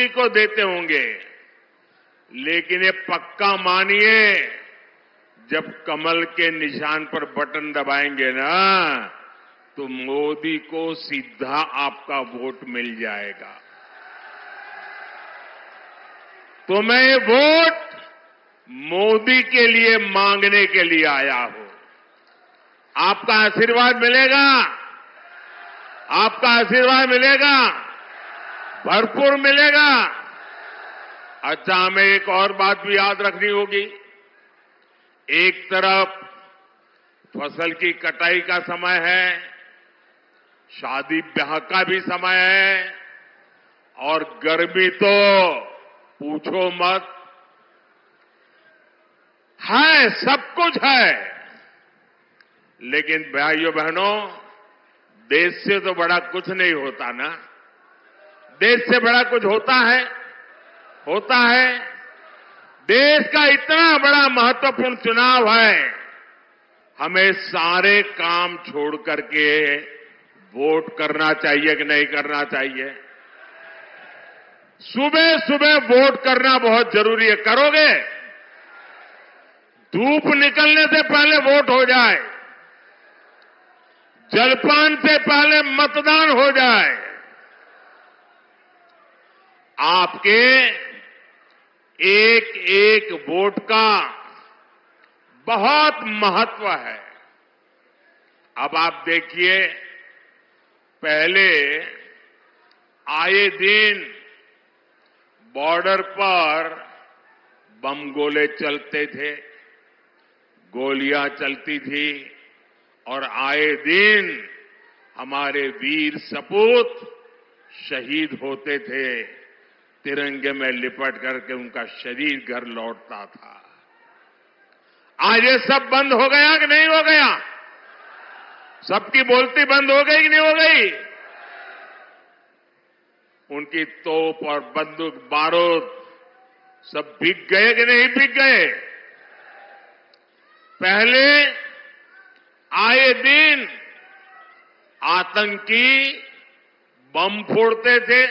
को देते होंगे, लेकिन ये पक्का मानिए, जब कमल के निशान पर बटन दबाएंगे ना, तो मोदी को सीधा आपका वोट मिल जाएगा। तो मैं ये वोट मोदी के लिए मांगने के लिए आया हूं। आपका आशीर्वाद मिलेगा, आपका आशीर्वाद मिलेगा, भरपूर मिलेगा। अच्छा, हमें एक और बात भी याद रखनी होगी। एक तरफ फसल की कटाई का समय है, शादी ब्याह का भी समय है, और गर्मी तो पूछो मत, है, सब कुछ है। लेकिन भाइयों बहनों, देश से तो बड़ा कुछ नहीं होता ना। देश से बड़ा कुछ होता है? होता है। देश का इतना बड़ा महत्वपूर्ण चुनाव है, हमें सारे काम छोड़ करके वोट करना चाहिए कि नहीं करना चाहिए? सुबह सुबह वोट करना बहुत जरूरी है। करोगे? धूप निकलने से पहले वोट हो जाए, जलपान से पहले मतदान हो जाए। आपके एक एक वोट का बहुत महत्व है। अब आप देखिए, पहले आए दिन बॉर्डर पर बम गोले चलते थे, गोलियां चलती थी, और आए दिन हमारे वीर सपूत शहीद होते थे। तिरंगे में लिपट करके उनका शरीर घर लौटता था। आज ये सब बंद हो गया कि नहीं हो गया? सबकी बोलती बंद हो गई कि नहीं हो गई? उनकी तोप और बंदूक बारूद सब बिक गए कि नहीं बिक गए? पहले आए दिन आतंकी बम फोड़ते थे,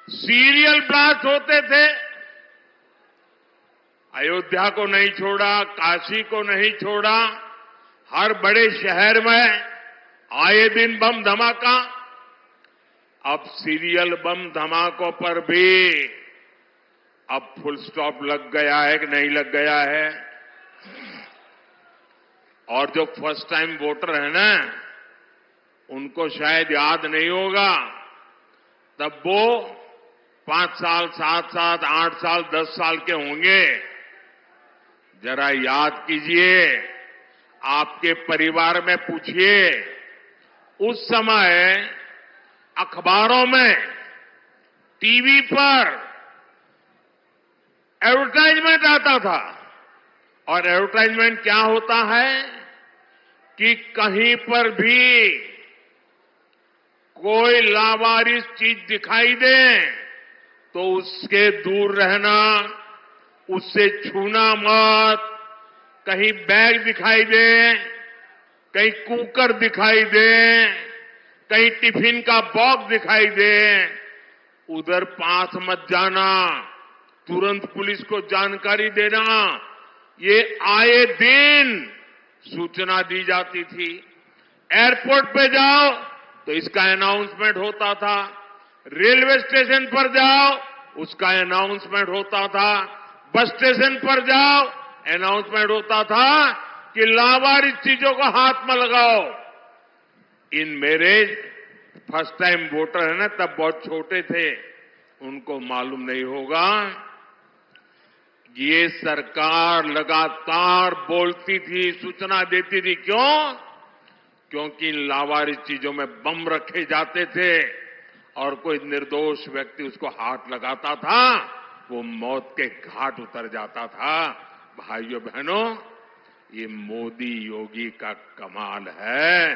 सीरियल ब्लास्ट होते थे। अयोध्या को नहीं छोड़ा, काशी को नहीं छोड़ा, हर बड़े शहर में आए दिन बम धमाका। अब सीरियल बम धमाकों पर भी अब फुल स्टॉप लग गया है कि नहीं लग गया है? और जो फर्स्ट टाइम वोटर है ना, उनको शायद याद नहीं होगा। तब वो 5 साल, 7 साल, 8 साल, 10 साल के होंगे। जरा याद कीजिए, आपके परिवार में पूछिए, उस समय अखबारों में, टीवी पर एडवर्टाइजमेंट आता था। और एडवर्टाइजमेंट क्या होता है कि कहीं पर भी कोई लावारिस चीज दिखाई दे तो उसके दूर रहना, उससे छूना मत। कहीं बैग दिखाई दे, कहीं कुकर दिखाई दे, कहीं टिफिन का बॉक्स दिखाई दे, उधर पास मत जाना, तुरंत पुलिस को जानकारी देना। ये आए दिन सूचना दी जाती थी। एयरपोर्ट पे जाओ तो इसका अनाउंसमेंट होता था, रेलवे स्टेशन पर जाओ उसका अनाउंसमेंट होता था, बस स्टेशन पर जाओ अनाउंसमेंट होता था कि लावारिस चीजों को हाथ में लगाओ। इन मेरे फर्स्ट टाइम वोटर है ना, तब बहुत छोटे थे, उनको मालूम नहीं होगा। ये सरकार लगातार बोलती थी, सूचना देती थी। क्यों? क्योंकि इन लावारिस चीजों में बम रखे जाते थे और कोई निर्दोष व्यक्ति उसको हाथ लगाता था, वो मौत के घाट उतर जाता था। भाइयों बहनों, ये मोदी योगी का कमाल है।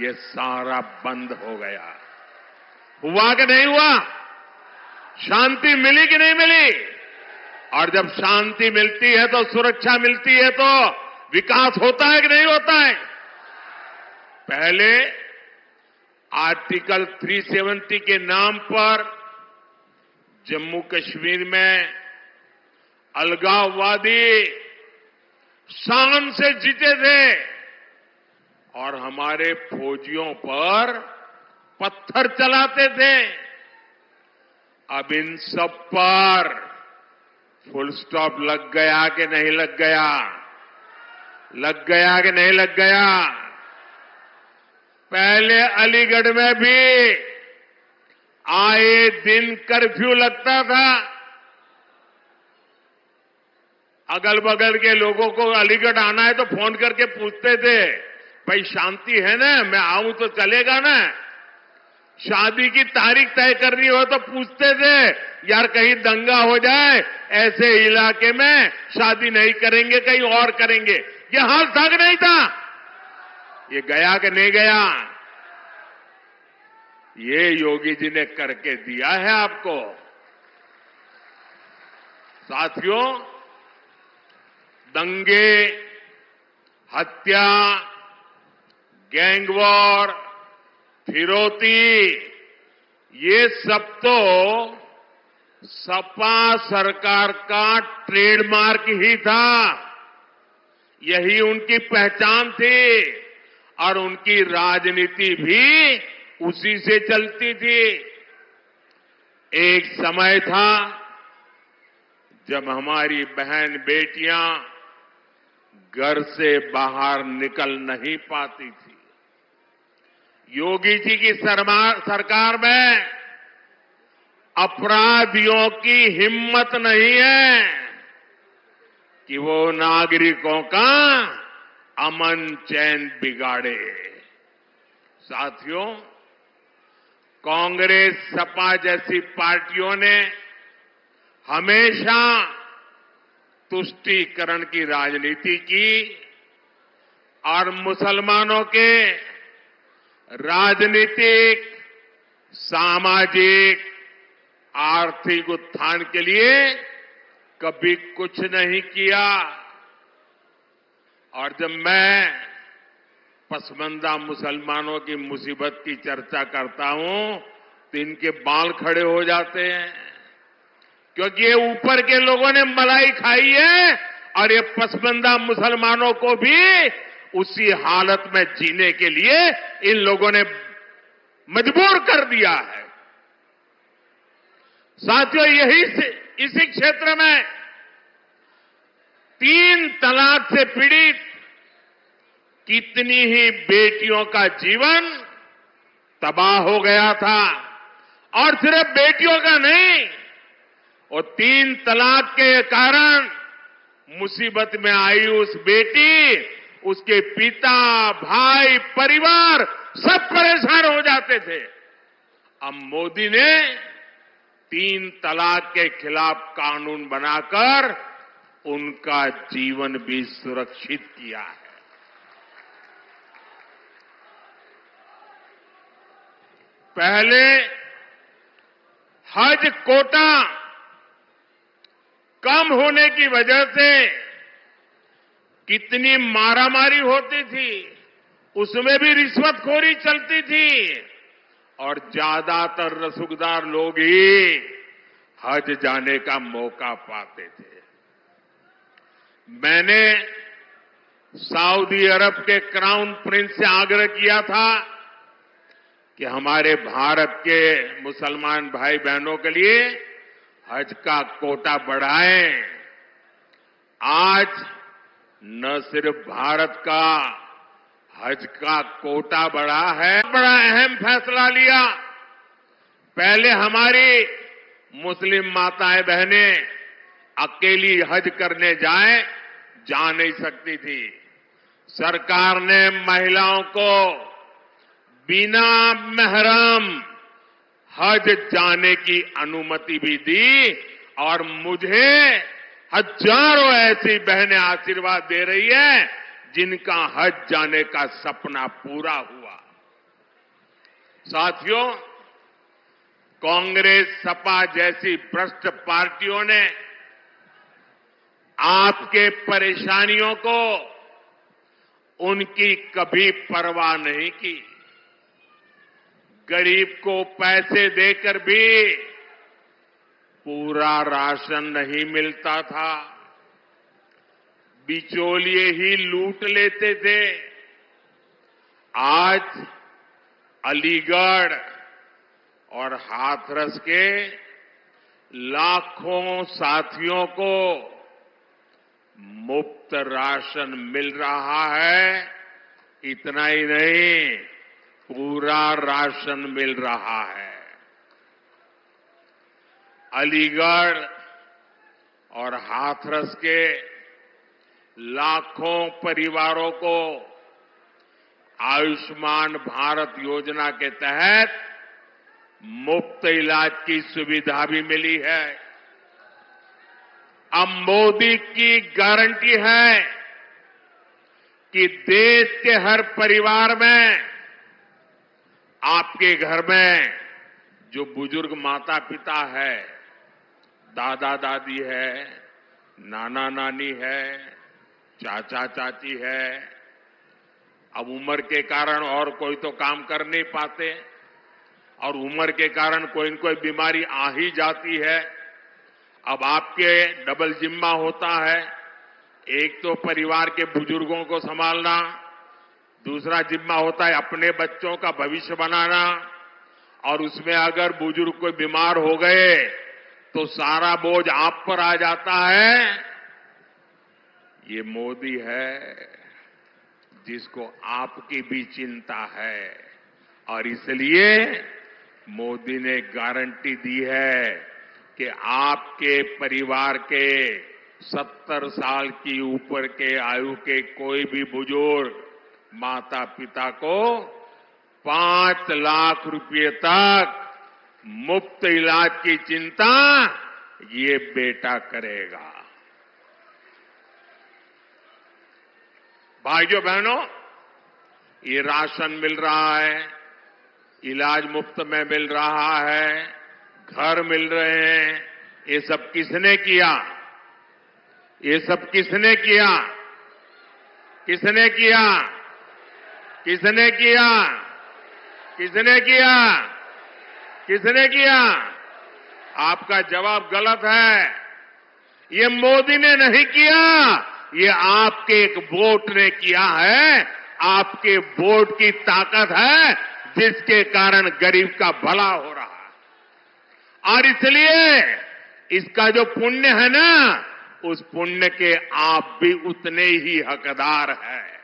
ये सारा बंद हो गया। हुआ कि नहीं हुआ? शांति मिली कि नहीं मिली? और जब शांति मिलती है तो सुरक्षा मिलती है तो विकास होता है कि नहीं होता है? पहले आर्टिकल 370 के नाम पर जम्मू कश्मीर में अलगाववादी शान से जीते थे और हमारे फौजियों पर पत्थर चलाते थे। अब इन सब पर फुल स्टॉप लग गया कि नहीं लग गया? लग गया कि नहीं लग गया? पहले अलीगढ़ में भी आए दिन कर्फ्यू लगता था। अगल बगल के लोगों को अलीगढ़ आना है तो फोन करके पूछते थे, भाई शांति है ना, मैं आऊं तो चलेगा ना? शादी की तारीख तय करनी हो तो पूछते थे, यार कहीं दंगा हो जाए, ऐसे इलाके में शादी नहीं करेंगे, कहीं और करेंगे। ये हाल था कि नहीं था? ये गया कि नहीं गया? ये योगी जी ने करके दिया है आपको। साथियों, दंगे, हत्या, गैंग वॉर, फिरौती, ये सब तो सपा सरकार का ट्रेडमार्क ही था। यही उनकी पहचान थी और उनकी राजनीति भी उसी से चलती थी। एक समय था जब हमारी बहन बेटियां घर से बाहर निकल नहीं पाती थी। योगी जी की सरकार में अपराधियों की हिम्मत नहीं है कि वो नागरिकों का अमन चैन बिगाड़े। साथियों, कांग्रेस, सपा जैसी पार्टियों ने हमेशा तुष्टीकरण की राजनीति की और मुसलमानों के राजनीतिक, सामाजिक, आर्थिक उत्थान के लिए कभी कुछ नहीं किया। और जब मैं पसमानदा मुसलमानों की मुसीबत की चर्चा करता हूं तो इनके बाल खड़े हो जाते हैं, क्योंकि ये ऊपर के लोगों ने मलाई खाई है और ये पसमानदा मुसलमानों को भी उसी हालत में जीने के लिए इन लोगों ने मजबूर कर दिया है। साथियों, इसी क्षेत्र में 3 तलाक से पीड़ित कितनी ही बेटियों का जीवन तबाह हो गया था। और सिर्फ बेटियों का नहीं, और 3 तलाक के कारण मुसीबत में आई उस बेटी, उसके पिता, भाई, परिवार सब परेशान हो जाते थे। अब मोदी ने 3 तलाक के खिलाफ कानून बनाकर उनका जीवन भी सुरक्षित किया है। पहले हज कोटा कम होने की वजह से कितनी मारामारी होती थी, उसमें भी रिश्वतखोरी चलती थी और ज्यादातर रसूखदार लोग ही हज जाने का मौका पाते थे। मैंने सऊदी अरब के क्राउन प्रिंस से आग्रह किया था कि हमारे भारत के मुसलमान भाई बहनों के लिए हज का कोटा बढ़ाएं। आज न सिर्फ भारत का हज का कोटा बढ़ा है, बड़ा अहम फैसला लिया। पहले हमारी मुस्लिम माताएं बहनें अकेली हज करने जा नहीं सकती थी। सरकार ने महिलाओं को बिना महरम हज जाने की अनुमति भी दी और मुझे हजारों ऐसी बहनें आशीर्वाद दे रही है जिनका हज जाने का सपना पूरा हुआ। साथियों, कांग्रेस, सपा जैसी भ्रष्ट पार्टियों ने आपके परेशानियों को उनकी कभी परवाह नहीं की। गरीब को पैसे देकर भी पूरा राशन नहीं मिलता था, बिचौलिए ही लूट लेते थे। आज अलीगढ़ और हाथरस के लाखों साथियों को मुफ्त राशन मिल रहा है। इतना ही नहीं, पूरा राशन मिल रहा है। अलीगढ़ और हाथरस के लाखों परिवारों को आयुष्मान भारत योजना के तहत मुफ्त इलाज की सुविधा भी मिली है। अब मोदी की गारंटी है कि देश के हर परिवार में, आपके घर में जो बुजुर्ग माता पिता है, दादा दादी है, नाना नानी है, चाचा चाची है, अब उम्र के कारण और कोई तो काम कर नहीं पाते और उम्र के कारण कोई न कोई बीमारी आ ही जाती है। अब आपके डबल जिम्मा होता है, एक तो परिवार के बुजुर्गों को संभालना, दूसरा जिम्मा होता है अपने बच्चों का भविष्य बनाना, और उसमें अगर बुजुर्ग कोई बीमार हो गए तो सारा बोझ आप पर आ जाता है। ये मोदी है जिसको आपकी भी चिंता है, और इसलिए मोदी ने गारंटी दी है कि आपके परिवार के 70 साल की ऊपर के आयु के कोई भी बुजुर्ग माता पिता को 5 लाख रुपए तक मुफ्त इलाज की चिंता ये बेटा करेगा। भाइयों बहनों, ये राशन मिल रहा है, इलाज मुफ्त में मिल रहा है, घर मिल रहे हैं। ये सब किसने किया? ये सब किसने किया? किसने किया? किसने किया? किसने किया? किसने किया? आपका जवाब गलत है। ये मोदी ने नहीं किया, ये आपके एक वोट ने किया है। आपके वोट की ताकत है जिसके कारण गरीब का भला हो रहा है। और इसलिए इसका जो पुण्य है ना, उस पुण्य के आप भी उतने ही हकदार हैं।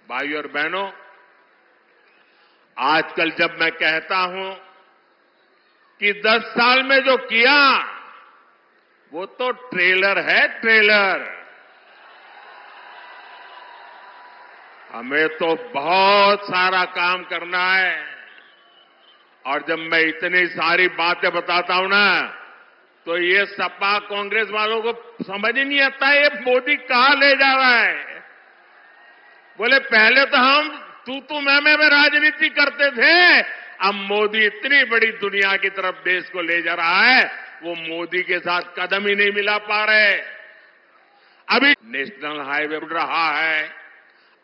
भाइयों और बहनों, आजकल जब मैं कहता हूं कि 10 साल में जो किया वो तो ट्रेलर है, ट्रेलर। हमें तो बहुत सारा काम करना है। और जब मैं इतनी सारी बातें बताता हूं ना, तो ये सपा कांग्रेस वालों को समझ ही नहीं आता ये मोदी कहां ले जा रहा है। बोले पहले तो हम तू मैं राजनीति करते थे, अब मोदी इतनी बड़ी दुनिया की तरफ देश को ले जा रहा है, वो मोदी के साथ कदम ही नहीं मिला पा रहे। अभी नेशनल हाईवे उड़ रहा है,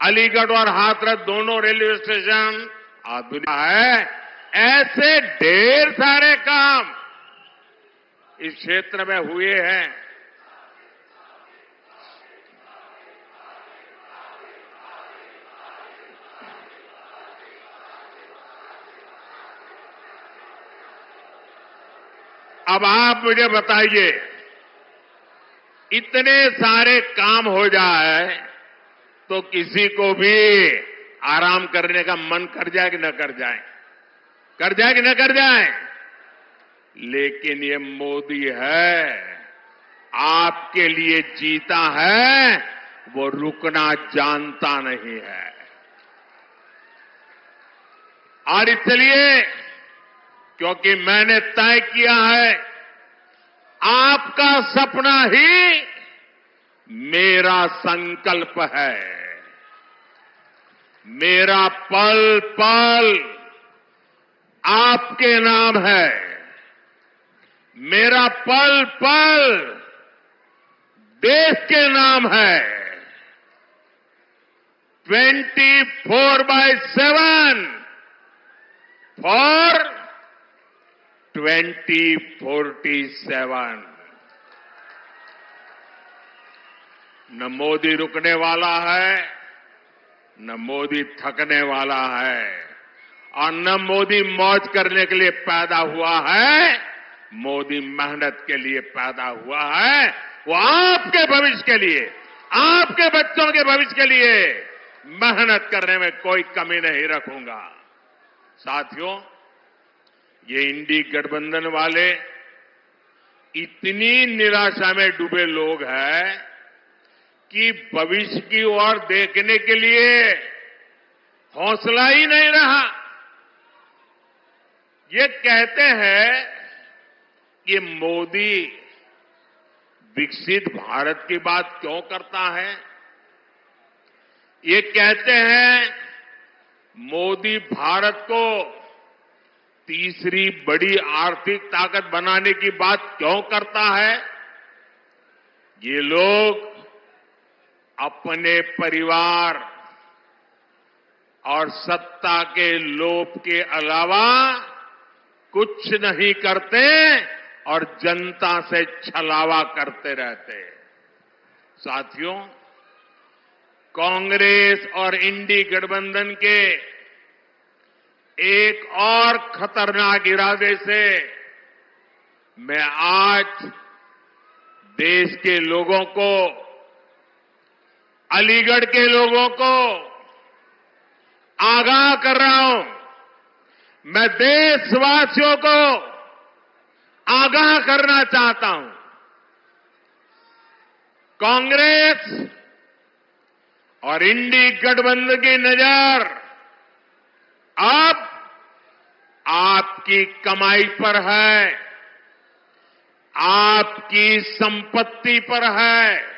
अलीगढ़ और हाथरस दोनों रेलवे स्टेशन आधुनिक है। ऐसे ढेर सारे काम इस क्षेत्र में हुए हैं। अब आप मुझे बताइए, इतने सारे काम हो जाए तो किसी को भी आराम करने का मन कर जाए कि न कर जाए? कर जाए कि न कर जाए? लेकिन ये मोदी है, आपके लिए जीता है, वो रुकना जानता नहीं है। और इसलिए क्योंकि मैंने तय किया है, आपका सपना ही मेरा संकल्प है। मेरा पल पल आपके नाम है। मेरा पल पल देश के नाम है। 24/7 फॉर 2047। न मोदी रुकने वाला है, न मोदी थकने वाला है, और न मोदी मौज करने के लिए पैदा हुआ है। मोदी मेहनत के लिए पैदा हुआ है। वो आपके भविष्य के लिए, आपके बच्चों के भविष्य के लिए मेहनत करने में कोई कमी नहीं रखूंगा। साथियों, ये इंडी गठबंधन वाले इतनी निराशा में डूबे लोग हैं कि भविष्य की ओर देखने के लिए हौसला ही नहीं रहा। ये कहते हैं कि मोदी विकसित भारत की बात क्यों करता है। ये कहते हैं मोदी भारत को तीसरी बड़ी आर्थिक ताकत बनाने की बात क्यों करता है। ये लोग अपने परिवार और सत्ता के लोभ के अलावा कुछ नहीं करते और जनता से छलावा करते रहते। साथियों, कांग्रेस और इंडी गठबंधन के एक और खतरनाक इरादे से मैं आज देश के लोगों को, अलीगढ़ के लोगों को आगाह कर रहा हूं। मैं देशवासियों को आगाह करना चाहता हूं। कांग्रेस और इंडी गठबंधन की नजर अब आपकी कमाई पर है, आपकी संपत्ति पर है।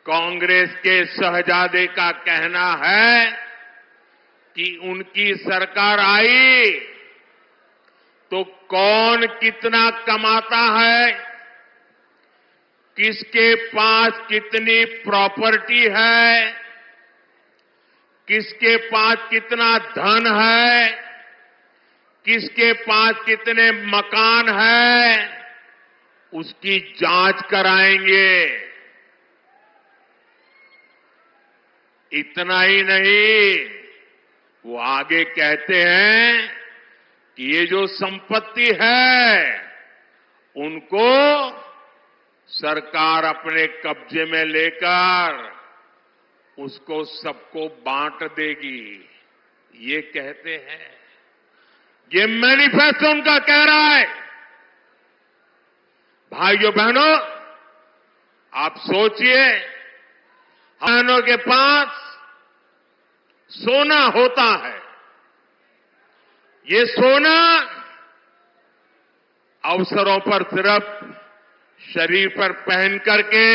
कांग्रेस के शहजादे का कहना है कि उनकी सरकार आई तो कौन कितना कमाता है, किसके पास कितनी प्रॉपर्टी है, किसके पास कितना धन है, किसके पास कितने मकान है, उसकी जांच कराएंगे। इतना ही नहीं, वो आगे कहते हैं कि ये जो संपत्ति है उनको सरकार अपने कब्जे में लेकर उसको सबको बांट देगी। ये कहते हैं, ये मैनिफेस्टो उनका कह रहा है। भाइयों बहनों, आप सोचिए, बहनों के पास सोना होता है। ये सोना अवसरों पर सिर्फ शरीर पर पहन करके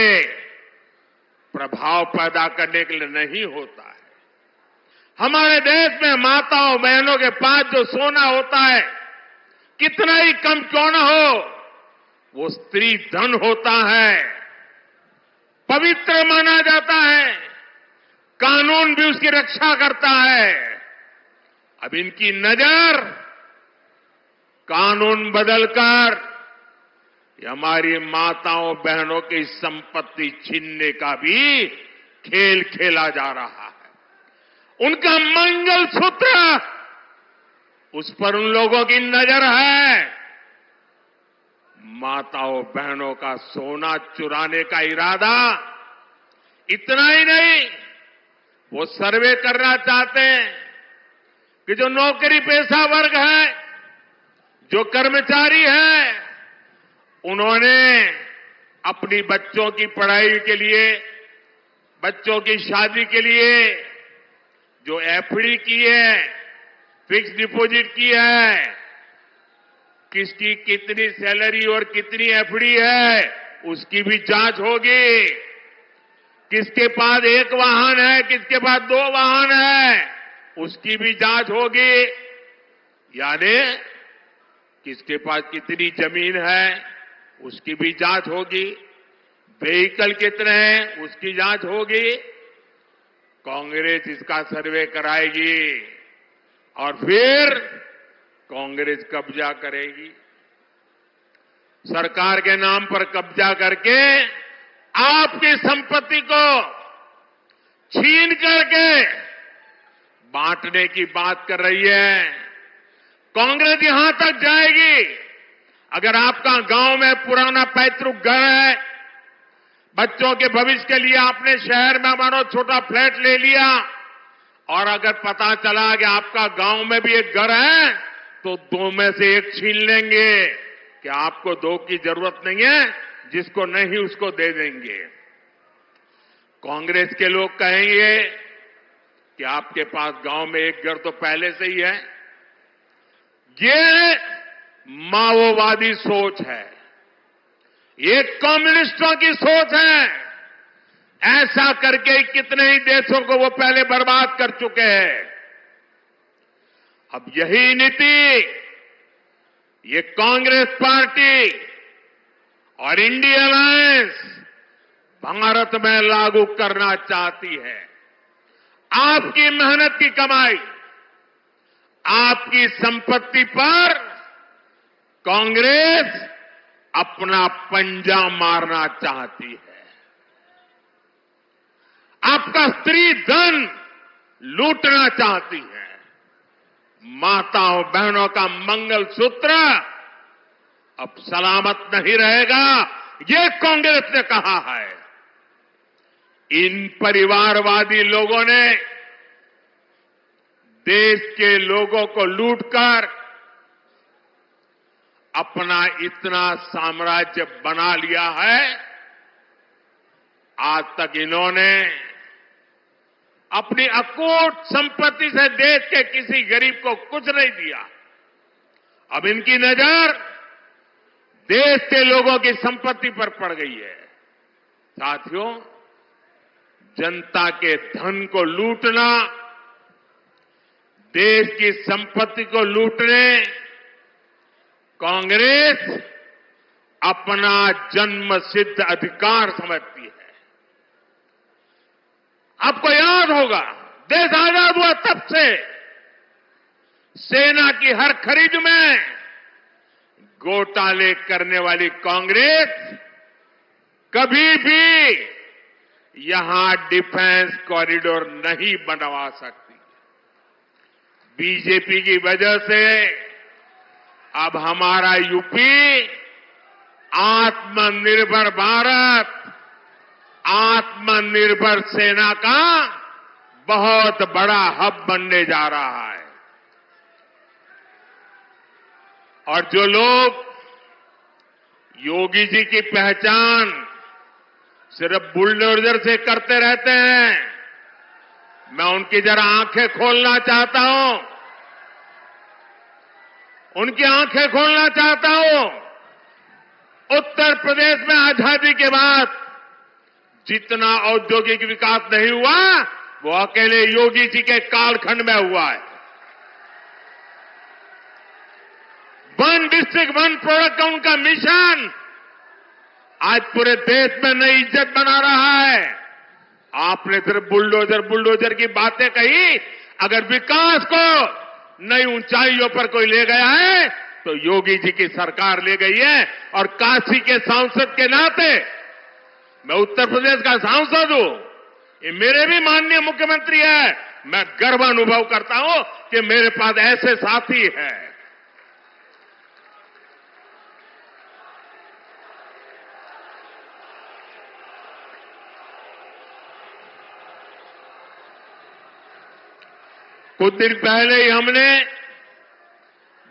प्रभाव पैदा करने के लिए नहीं होता है। हमारे देश में माताओं बहनों के पास जो सोना होता है, कितना ही कम क्यों न हो, वो स्त्री धन होता है, पवित्र माना जाता है, कानून भी उसकी रक्षा करता है। अब इनकी नजर कानून बदलकर हमारी माताओं बहनों की संपत्ति छीनने का भी खेल खेला जा रहा है। उनका मंगलसूत्र, उस पर उन लोगों की नजर है। माताओं बहनों का सोना चुराने का इरादा। इतना ही नहीं, वो सर्वे करना चाहते हैं कि जो नौकरी पेशा वर्ग है, जो कर्मचारी है, उन्होंने अपनी बच्चों की पढ़ाई के लिए, बच्चों की शादी के लिए जो एफडी की है, फिक्स डिपॉजिट की है, किसकी कितनी सैलरी और कितनी एफडी है, उसकी भी जांच होगी। किसके पास एक वाहन है, किसके पास 2 वाहन है, उसकी भी जांच होगी। यानी किसके पास कितनी जमीन है, उसकी भी जांच होगी। व्हीकल कितने हैं, उसकी जांच होगी। कांग्रेस इसका सर्वे कराएगी और फिर कांग्रेस कब्जा करेगी। सरकार के नाम पर कब्जा करके आपकी संपत्ति को छीन करके बांटने की बात कर रही है। कांग्रेस यहां तक जाएगी, अगर आपका गांव में पुराना पैतृक घर है, बच्चों के भविष्य के लिए आपने शहर में मानो छोटा फ्लैट ले लिया, और अगर पता चला कि आपका गांव में भी एक घर है, तो दो में से एक छीन लेंगे कि आपको दो की जरूरत नहीं है, जिसको नहीं उसको दे देंगे। कांग्रेस के लोग कहेंगे कि आपके पास गांव में एक घर तो पहले से ही है। ये माओवादी सोच है, ये कम्युनिस्टों की सोच है। ऐसा करके कितने ही देशों को वो पहले बर्बाद कर चुके हैं। अब यही नीति ये कांग्रेस पार्टी और इंडिया अलायंस भारत में लागू करना चाहती है। आपकी मेहनत की कमाई, आपकी संपत्ति पर कांग्रेस अपना पंजा मारना चाहती है। आपका स्त्री धन लूटना चाहती है। माताओं बहनों का मंगलसूत्र अब सलामत नहीं रहेगा, ये कांग्रेस ने कहा है। इन परिवारवादी लोगों ने देश के लोगों को लूटकर अपना इतना साम्राज्य बना लिया है। आज तक इन्होंने अपनी अकूट संपत्ति से देश के किसी गरीब को कुछ नहीं दिया। अब इनकी नजर देश के लोगों की संपत्ति पर पड़ गई है। साथियों, जनता के धन को लूटना, देश की संपत्ति को लूटने कांग्रेस अपना जन्मसिद्ध अधिकार समझती है। आपको याद होगा, देश आजाद हुआ तब से सेना की हर खरीद में घोटाले करने वाली कांग्रेस कभी भी यहां डिफेंस कॉरिडोर नहीं बनवा सकती। बीजेपी की वजह से अब हमारा यूपी आत्मनिर्भर भारत, आत्मनिर्भर सेना का बहुत बड़ा हब बनने जा रहा है। और जो लोग योगी जी की पहचान सिर्फ बुलडोजर से करते रहते हैं, मैं उनकी जरा आंखें खोलना चाहता हूं, उनकी आंखें खोलना चाहता हूं। उत्तर प्रदेश में आजादी के बाद जितना औद्योगिक विकास नहीं हुआ, वो अकेले योगी जी के कालखंड में हुआ है। वन डिस्ट्रिक्ट वन प्रोडक्ट का उनका मिशन आज पूरे देश में नई इज्जत बना रहा है। आपने सिर्फ बुलडोजर बुलडोजर की बातें कही, अगर विकास को नई ऊंचाइयों पर कोई ले गया है तो योगी जी की सरकार ले गई है। और काशी के सांसद के नाते, मैं उत्तर प्रदेश का सांसद हूं, ये मेरे भी माननीय मुख्यमंत्री है, मैं गर्व अनुभव करता हूं कि मेरे पास ऐसे साथी हैं। कुछ दिन पहले ही हमने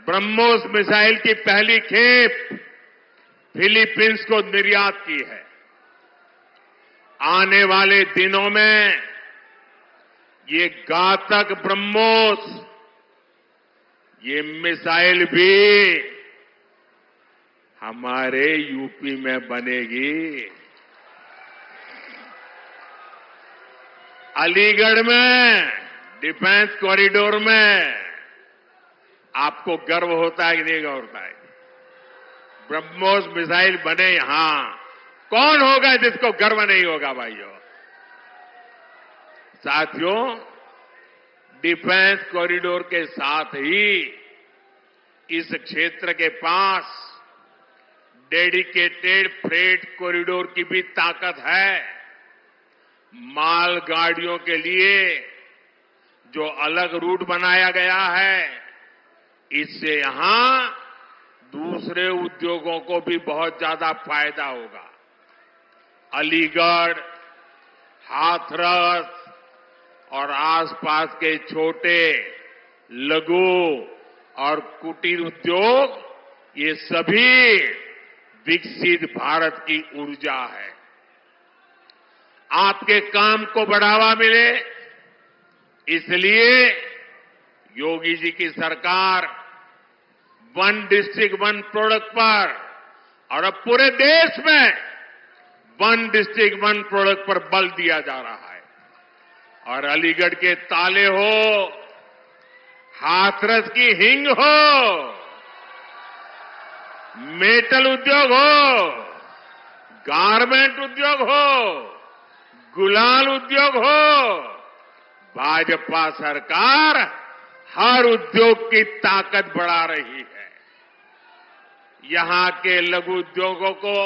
ब्रह्मोस मिसाइल की पहली खेप फिलीपींस को निर्यात की है। आने वाले दिनों में ये घातक ब्रह्मोस, ये मिसाइल भी हमारे यूपी में बनेगी। अलीगढ़ में डिफेंस कॉरिडोर में आपको गर्व होता है कि नहीं होता है? ब्रह्मोस मिसाइल बने यहां, कौन होगा जिसको गर्व नहीं होगा भाइयों? साथियों, डिफेंस कॉरिडोर के साथ ही इस क्षेत्र के पास डेडिकेटेड फ्रेट कॉरिडोर की भी ताकत है। मालगाड़ियों के लिए जो अलग रूट बनाया गया है, इससे यहां दूसरे उद्योगों को भी बहुत ज्यादा फायदा होगा। अलीगढ़, हाथरस और आसपास के छोटे, लघु और कुटीर उद्योग, ये सभी विकसित भारत की ऊर्जा है। आपके काम को बढ़ावा मिले, इसलिए योगी जी की सरकार वन डिस्ट्रिक्ट वन प्रोडक्ट पर और अब पूरे देश में वन डिस्ट्रिक्ट वन प्रोडक्ट पर बल दिया जा रहा है। और अलीगढ़ के ताले हो, हाथरस की हिंग हो, मेटल उद्योग हो, गारमेंट उद्योग हो, गुलाल उद्योग हो, भाजपा सरकार हर उद्योग की ताकत बढ़ा रही है। यहां के लघु उद्योगों को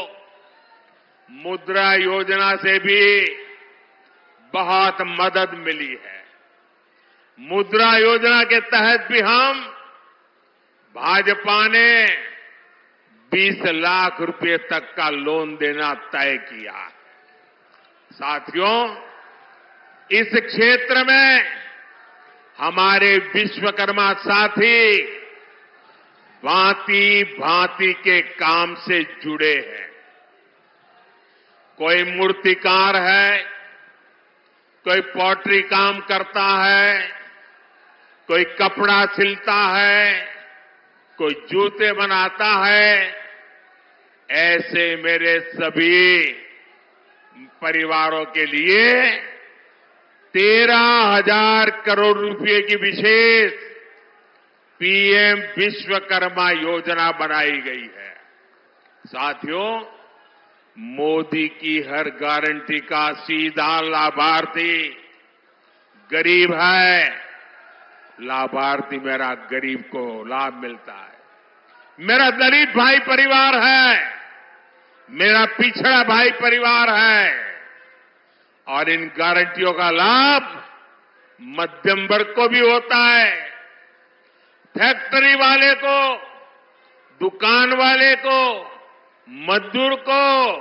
मुद्रा योजना से भी बहुत मदद मिली है। मुद्रा योजना के तहत भी भाजपा ने 20 लाख रुपए तक का लोन देना तय किया है। साथियों, इस क्षेत्र में हमारे विश्वकर्मा साथी भांति भांति के काम से जुड़े हैं। कोई मूर्तिकार है, कोई पॉटरी काम करता है, कोई कपड़ा सिलता है, कोई जूते बनाता है। ऐसे मेरे सभी परिवारों के लिए 13,000 करोड़ रुपए की विशेष पीएम विश्वकर्मा योजना बनाई गई है। साथियों, मोदी की हर गारंटी का सीधा लाभार्थी गरीब है। लाभार्थी मेरा गरीब को लाभ मिलता है। मेरा दलित भाई परिवार है, मेरा पिछड़ा भाई परिवार है। और इन गारंटियों का लाभ मध्यम वर्ग को भी होता है। फैक्ट्री वाले को, दुकान वाले को, मजदूर को,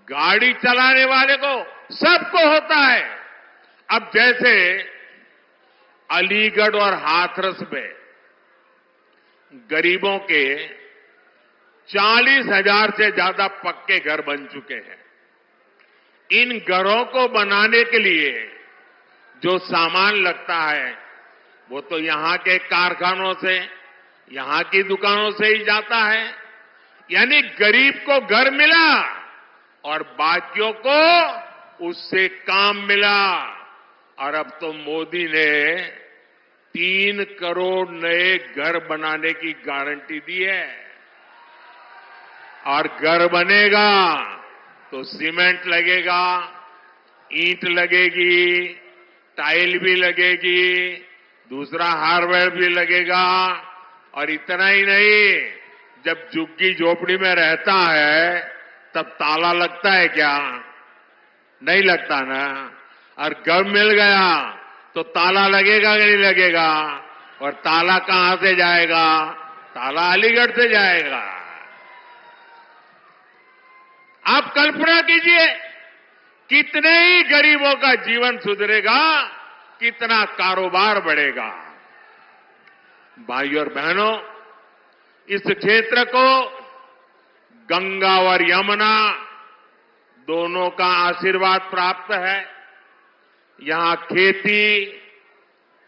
गाड़ी चलाने वाले को, सबको होता है। अब जैसे अलीगढ़ और हाथरस में गरीबों के 40,000 से ज्यादा पक्के घर बन चुके हैं। इन घरों को बनाने के लिए जो सामान लगता है, वो तो यहां के कारखानों से, यहां की दुकानों से ही जाता है। यानी गरीब को घर मिला और बाकियों को उससे काम मिला। और अब तो मोदी ने 3 करोड़ नए घर बनाने की गारंटी दी है। और घर बनेगा तो सीमेंट लगेगा, ईंट लगेगी, टाइल भी लगेगी, दूसरा हार्डवेयर भी लगेगा। और इतना ही नहीं, जब झुग्गी झोपड़ी में रहता है तब ताला लगता है क्या? नहीं लगता ना। और घर मिल गया तो ताला लगेगा कि नहीं लगेगा? और ताला कहां से जाएगा? ताला अलीगढ़ से जाएगा। आप कल्पना कीजिए, कितने ही गरीबों का जीवन सुधरेगा, कितना कारोबार बढ़ेगा। भाइयों और बहनों, इस क्षेत्र को गंगा और यमुना दोनों का आशीर्वाद प्राप्त है। यहां खेती,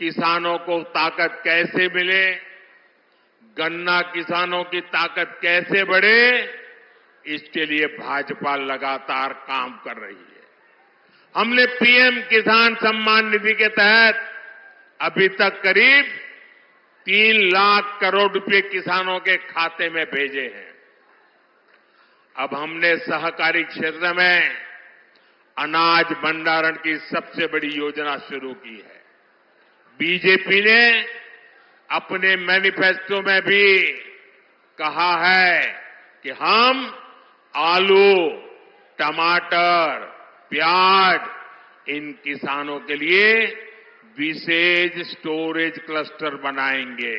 किसानों को ताकत कैसे मिले, गन्ना किसानों की ताकत कैसे बढ़े, इसके लिए भाजपा लगातार काम कर रही है। हमने पीएम किसान सम्मान निधि के तहत अभी तक करीब 3 लाख करोड़ रुपए किसानों के खाते में भेजे हैं। अब हमने सहकारी क्षेत्र में अनाज भंडारण की सबसे बड़ी योजना शुरू की है। बीजेपी ने अपने मैनिफेस्टो में भी कहा है कि हम आलू, टमाटर, प्याज इन किसानों के लिए विशेष स्टोरेज क्लस्टर बनाएंगे।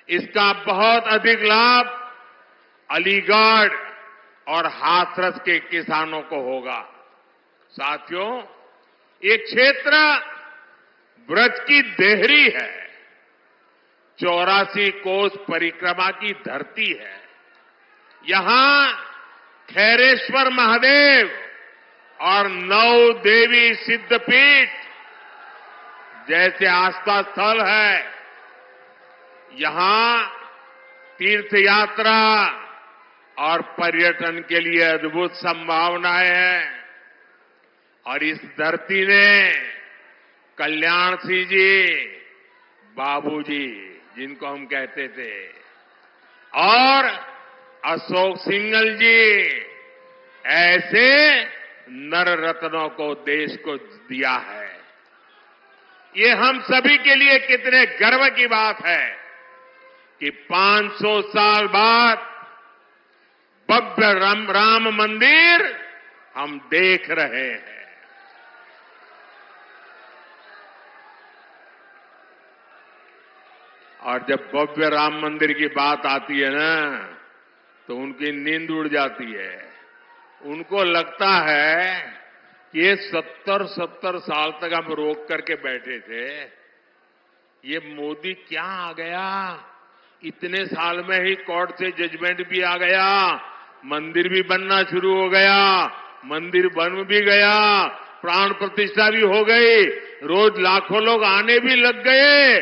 इसका बहुत अधिक लाभ अलीगढ़ और हाथरस के किसानों को होगा। साथियों, ये क्षेत्र ब्रज की देहरी है, 84 कोस परिक्रमा की धरती है। यहां खैरेश्वर महादेव और 9 देवी सिद्धपीठ जैसे आस्था स्थल है। यहां तीर्थ यात्रा और पर्यटन के लिए अद्भुत संभावनाएं हैं। और इस धरती ने कल्याण सिंह जी, बाबूजी जिनको हम कहते थे, और अशोक सिंघल जी ऐसे नर रत्नों को देश को दिया है। ये हम सभी के लिए कितने गर्व की बात है कि 500 साल बाद भव्य राम मंदिर हम देख रहे हैं। और जब भव्य राम मंदिर की बात आती है ना, तो उनकी नींद उड़ जाती है। उनको लगता है कि ये 70 साल तक हम रोक करके बैठे थे, ये मोदी क्या आ गया, इतने साल में ही कोर्ट से जजमेंट भी आ गया, मंदिर भी बनना शुरू हो गया, मंदिर बन भी गया, प्राण प्रतिष्ठा भी हो गई, रोज लाखों लोग आने भी लग गए।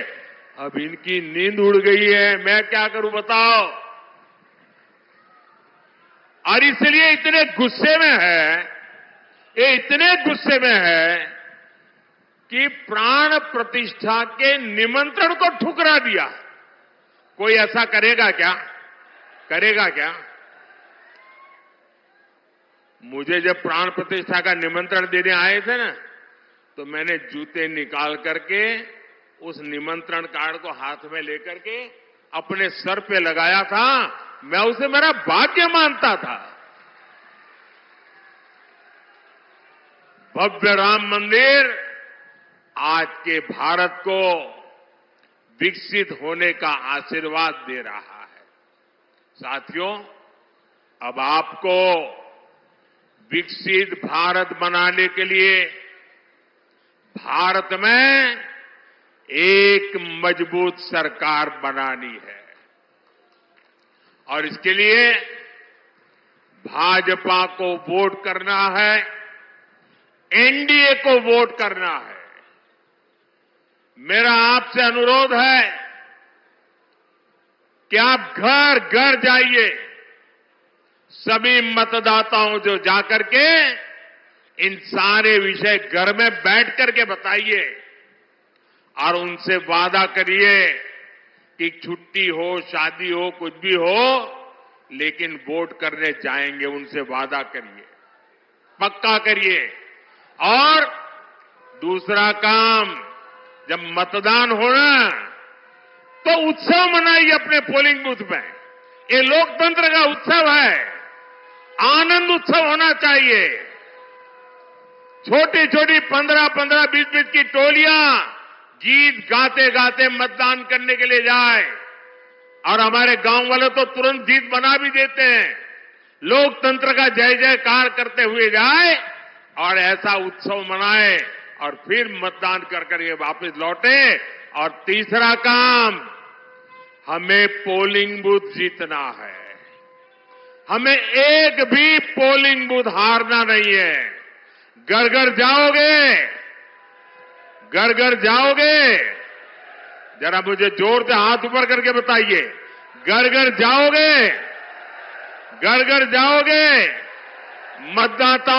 अब इनकी नींद उड़ गई है, मैं क्या करूं बताओ। और इसलिए इतने गुस्से में है, ये इतने गुस्से में है कि प्राण प्रतिष्ठा के निमंत्रण को ठुकरा दिया। कोई ऐसा करेगा क्या? करेगा क्या? मुझे जब प्राण प्रतिष्ठा का निमंत्रण देने आए थे ना, तो मैंने जूते निकाल करके उस निमंत्रण कार्ड को हाथ में लेकर के अपने सर पे लगाया था। मैं उसे मेरा भाग्य मानता था। भव्य राम मंदिर आज के भारत को विकसित होने का आशीर्वाद दे रहा है। साथियों, अब आपको विकसित भारत बनाने के लिए भारत में एक मजबूत सरकार बनानी है। और इसके लिए भाजपा को वोट करना है, एनडीए को वोट करना है। मेरा आपसे अनुरोध है कि आप घर घर जाइए, सभी मतदाताओं जो जाकर के इन सारे विषय घर में बैठ करके बताइए और उनसे वादा करिए कि छुट्टी हो, शादी हो, कुछ भी हो, लेकिन वोट करने जाएंगे। उनसे वादा करिए, पक्का करिए। और दूसरा काम, जब मतदान होना तो उत्सव मनाइए अपने पोलिंग बूथ में। ये लोकतंत्र का उत्सव है, आनंद उत्सव होना चाहिए। छोटी छोटी 15-15, 20-20 की टोलियां गीत गाते गाते मतदान करने के लिए जाए। और हमारे गांव वाले तो तुरंत गीत बना भी देते हैं। लोकतंत्र का जय जयकार करते हुए जाए और ऐसा उत्सव मनाए और फिर मतदान कर करके वापस लौटे। और तीसरा काम, हमें पोलिंग बूथ जीतना है। हमें एक भी पोलिंग बूथ हारना नहीं है। घर घर जाओगे, घर घर जाओगे, जरा मुझे जोर से हाथ ऊपर करके बताइए, घर घर जाओगे, घर घर जाओगे, मतदाताओं